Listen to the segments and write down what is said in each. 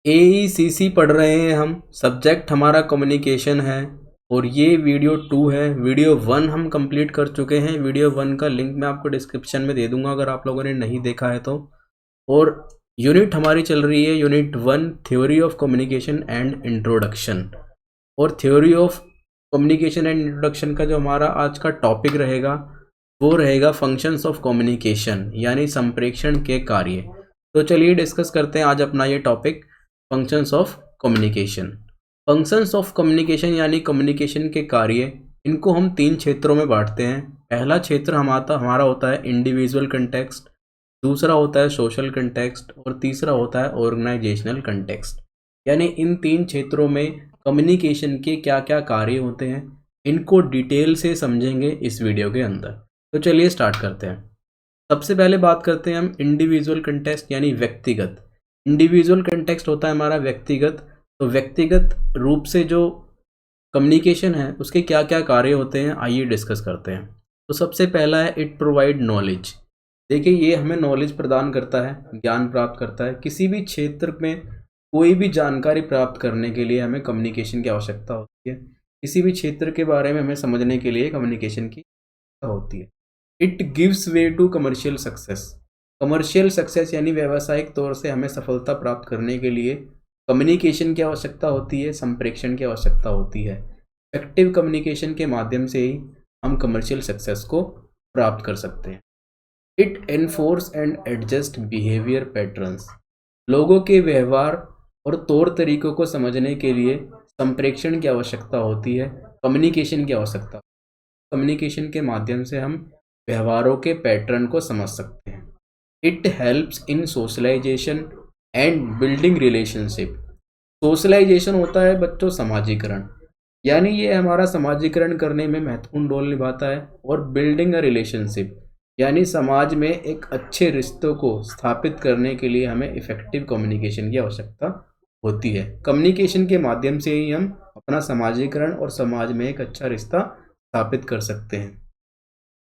AECC पढ़ रहे हैं हम। सब्जेक्ट हमारा कम्युनिकेशन है और ये वीडियो 2 है। वीडियो 1 हम कंप्लीट कर चुके हैं। वीडियो 1 का लिंक मैं आपको डिस्क्रिप्शन में दे दूंगा अगर आप लोगों ने नहीं देखा है तो। और यूनिट हमारी चल रही है unit 1 theory of communication and introduction. और theory of communication and introduction का जो हमारा आज का टॉपिक रहेगा वो रहेगा फंक्शंस ऑफ कम्युनिकेशन, यानी संप्रेषण के कार्य। तो चलिए डिस्कस करते हैं आज अपना ये topic, functions of communication. Functions of communication यानी कम्युनिकेशन के कार्य, इनको हम 3 क्षेत्रों में बांटते हैं। पहला क्षेत्र हमारा होता है इंडिविजुअल कंटेक्स्ट, दूसरा होता है सोशल कंटेक्स्ट और तीसरा होता है ऑर्गेनाइजेशनल कंटेक्स्ट। यानी इन 3 क्षेत्रों में कम्युनिकेशन के क्या क्या कार्य होते हैं, इनको डिटेल से समझेंगे इस वीडियो के अंदर। तो चलिए स्टार्ट करते हैं। सबसे पहले बात करते हैं हम इंडिविजुअल कंटेक्स्ट यानी व्यक्तिगत। इंडिविजुअल कंटेक्स्ट होता है हमारा व्यक्तिगत। तो व्यक्तिगत रूप से जो कम्युनिकेशन है उसके क्या क्या कार्य होते हैं आइए डिस्कस करते हैं। तो सबसे पहला है इट प्रोवाइड नॉलेज। देखिए ये हमें नॉलेज प्रदान करता है, ज्ञान प्राप्त करता है। किसी भी क्षेत्र में कोई भी जानकारी प्राप्त करने के लिए हमें कम्युनिकेशन की आवश्यकता होती है। किसी भी क्षेत्र के बारे में हमें समझने के लिए कम्युनिकेशन की आवश्यकता होती है। It gives way to commercial success. Commercial success यानी व्यावसायिक तौर से हमें सफलता प्राप्त करने के लिए कम्युनिकेशन की आवश्यकता होती है, संप्रेषण की आवश्यकता होती है। इफेक्टिव कम्युनिकेशन के माध्यम से ही हम कमर्शियल सक्सेस को प्राप्त कर सकते हैं। It enforce and adjust behaviour patterns. लोगों के व्यवहार और तौर तरीकों को समझने के लिए संप्रेषण की आवश्यकता होती है, कम्युनिकेशन की आवश्यकता। कम्युनिकेशन के माध्यम से हम व्यवहारों के पैटर्न को समझ सकते हैं। It helps in socialization and building relationship. Socialization होता है बच्चों समाजीकरण, यानी ये हमारा समाजीकरण करने में महत्वपूर्ण रोल निभाता है। और बिल्डिंग अ रिलेशनशिप यानी समाज में एक अच्छे रिश्तों को स्थापित करने के लिए हमें इफेक्टिव कम्युनिकेशन की आवश्यकता होती है। कम्युनिकेशन के माध्यम से ही हम अपना समाजीकरण और समाज में एक अच्छा रिश्ता स्थापित कर सकते हैं।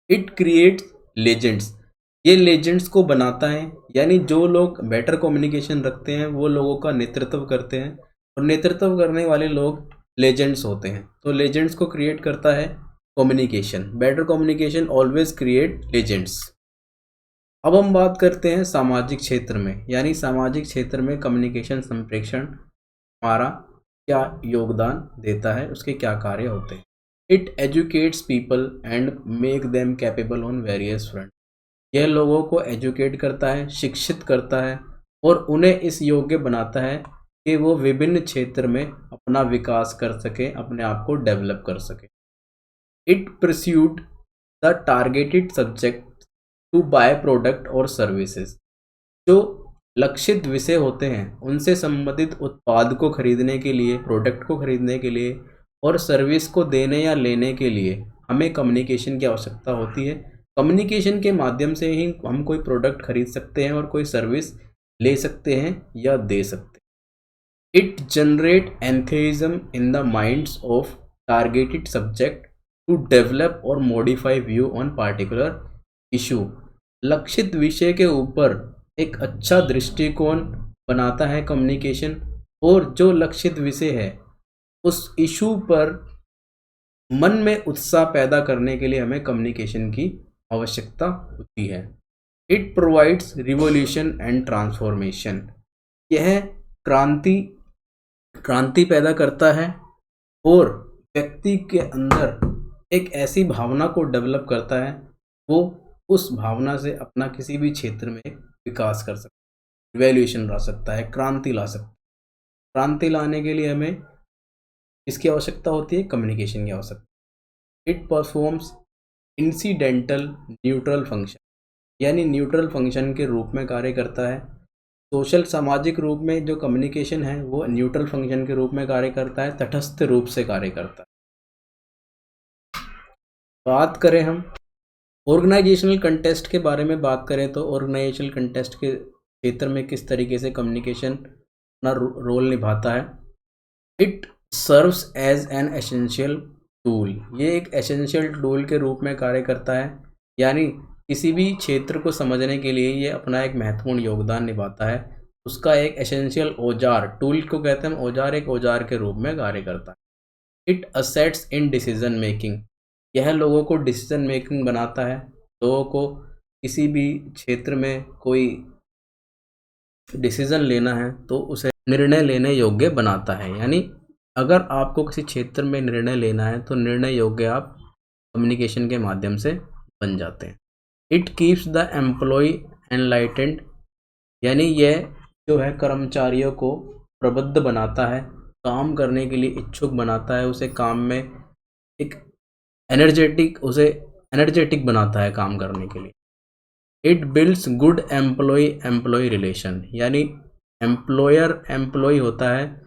It creates legends. ये लेजेंड्स को बनाता है, यानी जो लोग बेटर कम्युनिकेशन रखते हैं वो लोगों का नेतृत्व करते हैं और नेतृत्व करने वाले लोग लेजेंड्स होते हैं। तो लेजेंड्स को क्रिएट करता है communication. Better communication always create legends. अब हम बात करते हैं सामाजिक क्षेत्र में, यानी सामाजिक क्षेत्र में कम्युनिकेशन संप्रेषण हमारा क्या योगदान देता है, उसके क्या कार्य होते हैं। It educates people and make them capable on various front. यह लोगों को एजुकेट करता है, शिक्षित करता है और उन्हें इस योग्य बनाता है कि वो विभिन्न क्षेत्र में अपना विकास कर सके, अपने आप को डेवलप कर सके। It persuade the targeted subject to buy product और सर्विसेज। जो लक्षित विषय होते हैं उनसे संबंधित उत्पाद को खरीदने के लिए, प्रोडक्ट को खरीदने के लिए और सर्विस को देने या लेने के लिए हमें कम्युनिकेशन की आवश्यकता होती है। कम्युनिकेशन के माध्यम से ही हम कोई प्रोडक्ट खरीद सकते हैं और कोई सर्विस ले सकते हैं या दे सकते हैं। It generate enthusiasm in the minds of targeted subject to develop और modify view on particular issue. लक्षित विषय के ऊपर एक अच्छा दृष्टिकोण बनाता है कम्युनिकेशन, और जो लक्षित विषय है उस इशू पर मन में उत्साह पैदा करने के लिए हमें कम्युनिकेशन की आवश्यकता होती है। It provides revolution and transformation. यह क्रांति पैदा करता है और व्यक्ति के अंदर एक ऐसी भावना को डेवलप करता है, वो उस भावना से अपना किसी भी क्षेत्र में विकास कर सकता है, रिवॉल्यूशन ला सकता है, क्रांति ला सकता है। क्रांति लाने के लिए हमें इसकी आवश्यकता होती है, कम्युनिकेशन की आवश्यकता। It performs incidental neutral function, यानी न्यूट्रल फंक्शन के रूप में कार्य करता है। सोशल सामाजिक रूप में जो कम्युनिकेशन है वो न्यूट्रल फंक्शन के रूप में कार्य करता है, तटस्थ रूप से कार्य करता है। बात करें हम ऑर्गेनाइजेशनल कंटेस्ट के बारे में बात करें तो ऑर्गेनाइजेशनल कंटेस्ट के क्षेत्र में किस तरीके से कम्युनिकेशन अपना रोल निभाता है। It serves as an essential tool. ये एक एसेंशियल टूल के रूप में कार्य करता है, यानी किसी भी क्षेत्र को समझने के लिए ये अपना एक महत्वपूर्ण योगदान निभाता है। उसका एक एसेंशियल औजार, टूल को कहते हैं औजार, एक औजार के रूप में कार्य करता है। It assets in decision making, यह लोगों को डिसीजन मेकिंग बनाता है। लोगों को किसी भी क्षेत्र में कोई डिसीजन लेना है तो उसे निर्णय लेने योग्य बनाता है। यानी अगर आपको किसी क्षेत्र में निर्णय लेना है तो निर्णय योग्य आप कम्युनिकेशन के माध्यम से बन जाते हैं। It keeps the employee enlightened, यानी यह जो है कर्मचारियों को प्रबुद्ध बनाता है, काम करने के लिए इच्छुक बनाता है, उसे काम में एक एनर्जेटिक बनाता है काम करने के लिए। It builds good employee relation, यानी एम्प्लॉयर एम्प्लॉय होता है,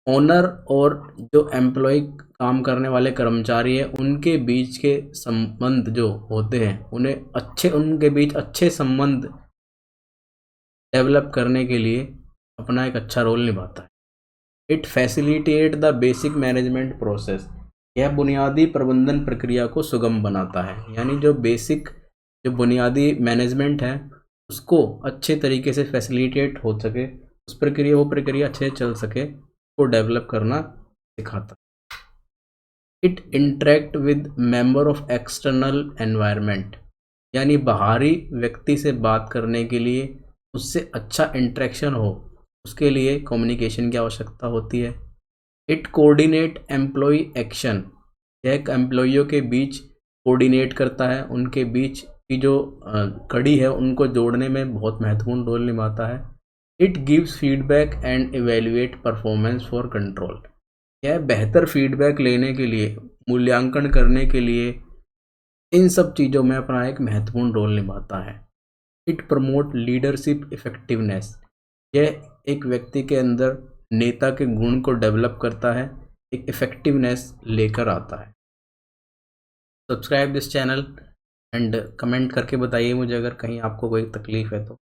ओनर और जो एम्प्लॉय काम करने वाले कर्मचारी हैं उनके बीच के संबंध जो होते हैं उनके बीच अच्छे संबंध डेवलप करने के लिए अपना एक अच्छा रोल निभाता है। It facilitate the basic management process, यह बुनियादी प्रबंधन प्रक्रिया को सुगम बनाता है। यानी जो बुनियादी मैनेजमेंट है उसको अच्छे तरीके से फैसिलिटेट हो सके, वो प्रक्रिया अच्छे से चल सके, को डेवलप करना सिखाता है। It interact with member of external environment, यानी बाहरी व्यक्ति से बात करने के लिए, उससे अच्छा इंटरेक्शन हो, उसके लिए कम्युनिकेशन की आवश्यकता होती है। इट कोऑर्डिनेट एम्प्लॉय एक्शन, यह एम्प्लॉइयों के बीच कोऑर्डिनेट करता है, उनके बीच की जो कड़ी है उनको जोड़ने में बहुत महत्वपूर्ण रोल निभाता है। It gives feedback and evaluate performance for control, यह बेहतर फीडबैक लेने के लिए, मूल्यांकन करने के लिए, इन सब चीज़ों में अपना एक महत्वपूर्ण रोल निभाता है। इट प्रमोट लीडरशिप इफेक्टिवनेस, यह एक व्यक्ति के अंदर नेता के गुण को डेवलप करता है, एक इफेक्टिवनेस लेकर आता है। Subscribe this channel and comment करके बताइए मुझे अगर कहीं आपको कोई तकलीफ़ है तो।